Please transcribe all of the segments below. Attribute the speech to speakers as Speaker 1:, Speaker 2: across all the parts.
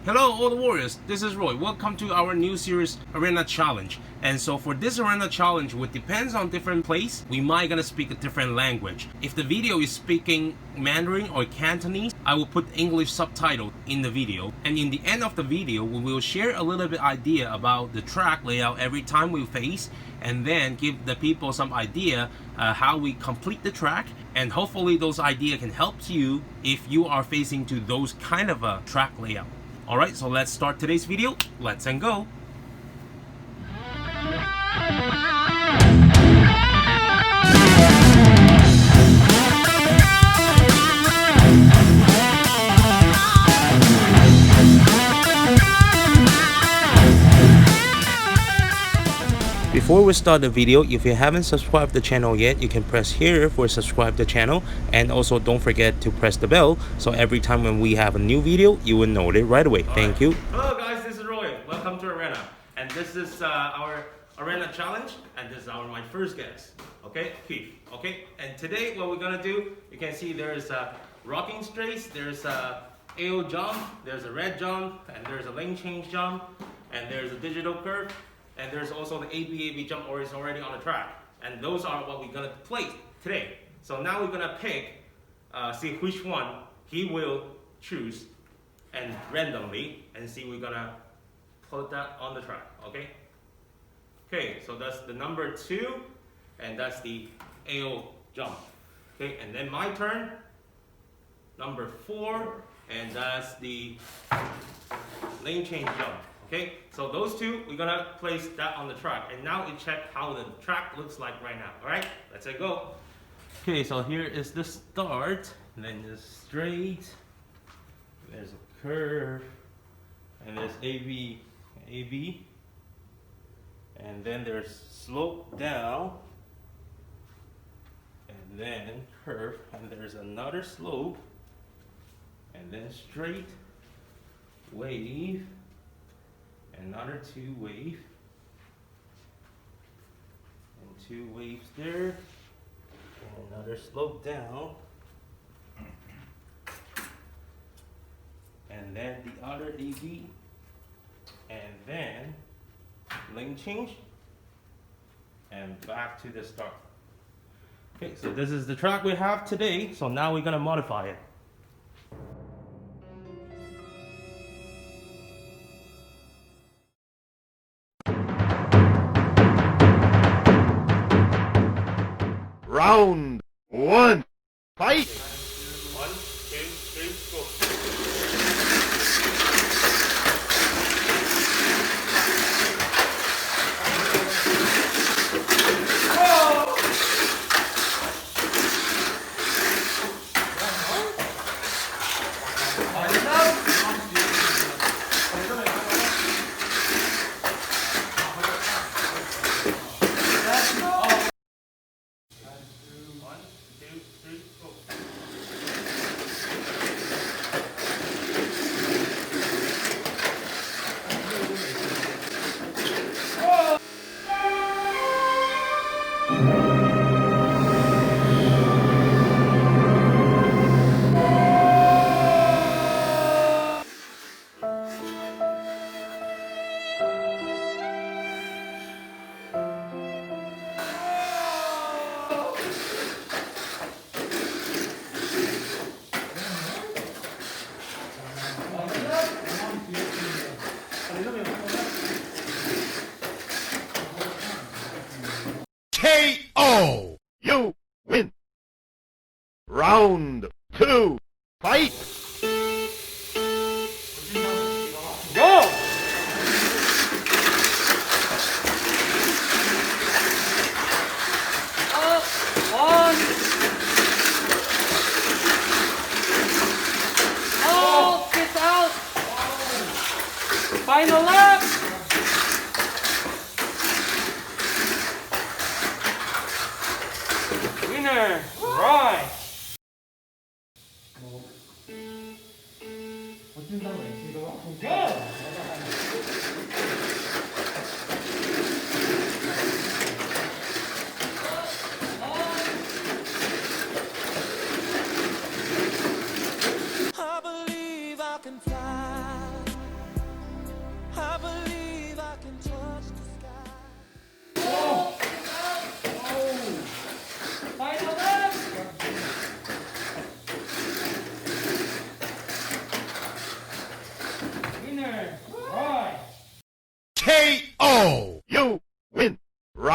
Speaker 1: Hello all the warriors, this is Roy. Welcome to our new series Arena Challenge. And so for this Arena Challenge, which depends on different place, we might gonna speak a different language. If the video is speaking Mandarin or Cantonese, I will put English subtitle in the video. And in the end of the video, we will share a little bit idea about the track layout every time we face, and then give the people some idea how we complete the track. And hopefully those ideas can help you if you are facing to those kind of a track layout. Alright, so let's start today's video. Let's and go! Before we start the video, if you haven't subscribed the channel yet, you can press here for subscribe the channel, and also don't forget to press the bell so every time when we have a new video, you will know it right away. Thank you. Hello guys, this is Roy. Welcome to Arena, and this is our Arena Challenge, and this is my first guest. Okay, Keith. Okay, and today what we're gonna do, you can see there's a rocking straights, there's a AO jump, there's a red jump, and there's a lane change jump, and there's a digital curve. And there's also the AB jump or is already on the track. And those are what we're gonna play today. So now we're gonna pick, see which one he will choose and randomly, and see we're gonna put that on the track, okay? Okay, so that's the number 2, and that's the AO jump. Okay, and then my turn, number 4, and that's the lane change jump. Okay, so those two, we're gonna place that on the track. And now we check how the track looks like right now. Alright, let's go. Okay, so here is the start. And then there's straight. There's a curve. And there's AB. And then there's slope down. And then curve. And there's another slope. And then straight. Wave. Another 2 wave, and 2 waves there, and another slope down, and then the other AB, and then lane change, and back to the start. Okay, so this is the track we have today, so now we're gonna modify it.
Speaker 2: Round 1, fight!
Speaker 1: 1, 2, 3, go.
Speaker 2: KO! You win! Round 2, fight!
Speaker 1: Go! Up, 1. Oh, get out! Final lap! Winner! Right!
Speaker 3: I believe I can fly.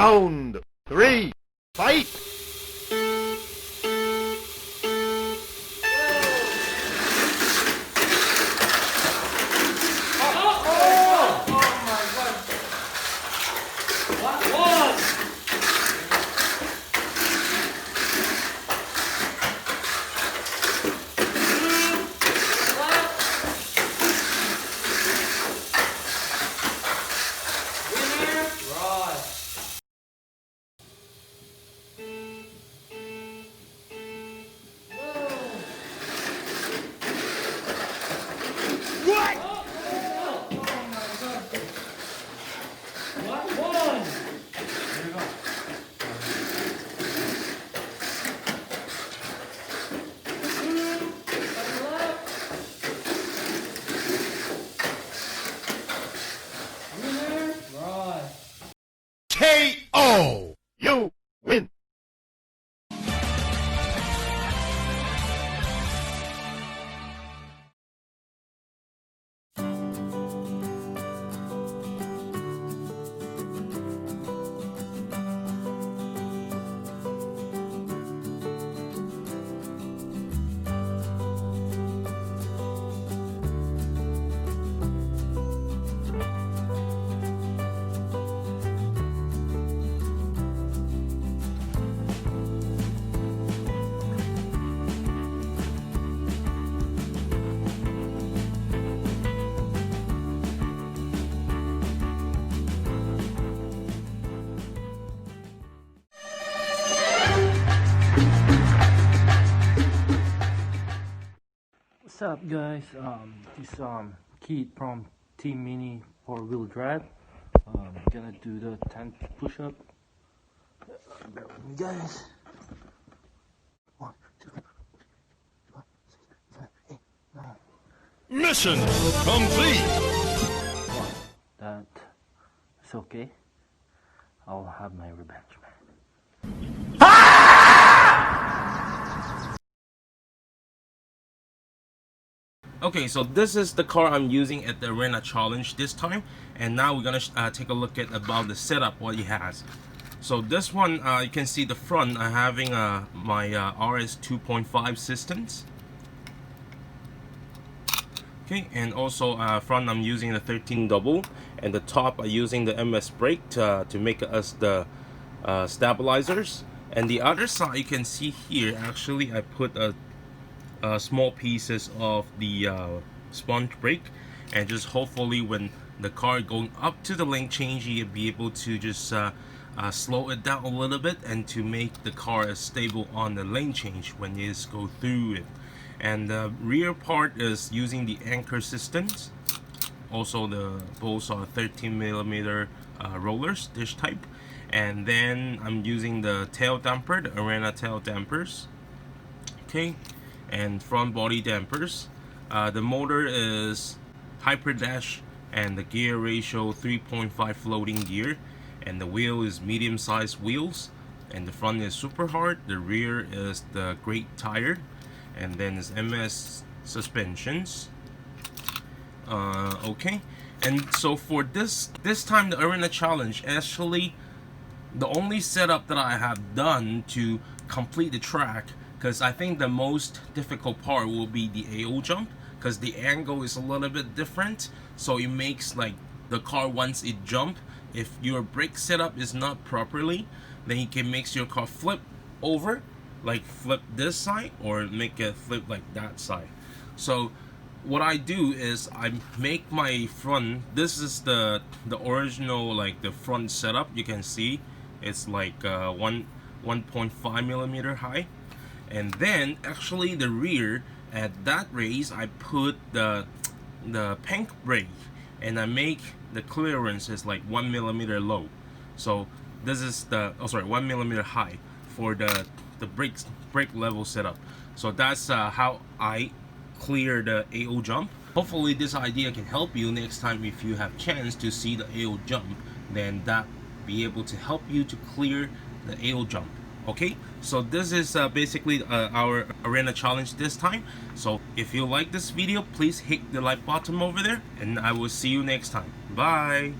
Speaker 2: Round 3. Fight! KO! You win!
Speaker 3: What's up, guys? This Keith from Team Mini 4-wheel drive. Gonna do the 10 push-up. Bear with me, guys. 1, 2, 3, 4, 5, 6, 7, 8, 9.
Speaker 2: Mission complete!
Speaker 3: That is okay. I'll have my revenge, man.
Speaker 1: Okay, so this is the car I'm using at the Arena Challenge this time, and now we're gonna take a look at about the setup what it has. So this one, you can see the front. I'm having my RS 2.5 systems. Okay, and also front I'm using the 13 double, and the top I'm using the MS brake to make us the stabilizers. And the other side you can see here, actually I put a small pieces of the sponge brake, and just hopefully when the car going up to the lane change, you'll be able to just slow it down a little bit and to make the car stable on the lane change when you just go through it. And the rear part is using the anchor systems. Also the bolts are 13mm rollers, this type. And then I'm using the tail damper, the Arena tail dampers. Okay, and front body dampers. The motor is Hyper Dash, and the gear ratio 3.5 floating gear, and the wheel is medium sized wheels, and the front is super hard, the rear is the great tire, and then is MS suspensions. Okay, and so for this time the Arena Challenge, actually the only setup that I have done to complete the track, because I think the most difficult part will be the AO jump, because the angle is a little bit different, so it makes like the car once it jump, if your brake setup is not properly, then it can make your car flip over, like flip this side or make it flip like that side. So what I do is I make my front, this is the original, like the front setup. You can see it's like 1.5mm high. And then actually the rear, at that race I put the pink brake, and I make the clearance is like 1mm low. So this is the 1mm high for the brake level setup. So that's how I clear the AO jump. Hopefully this idea can help you next time if you have chance to see the AO jump, then that be able to help you to clear the AO jump. Okay, so this is basically our Arena Challenge this time. So if you like this video, please hit the like button over there, and I will see you next time. Bye.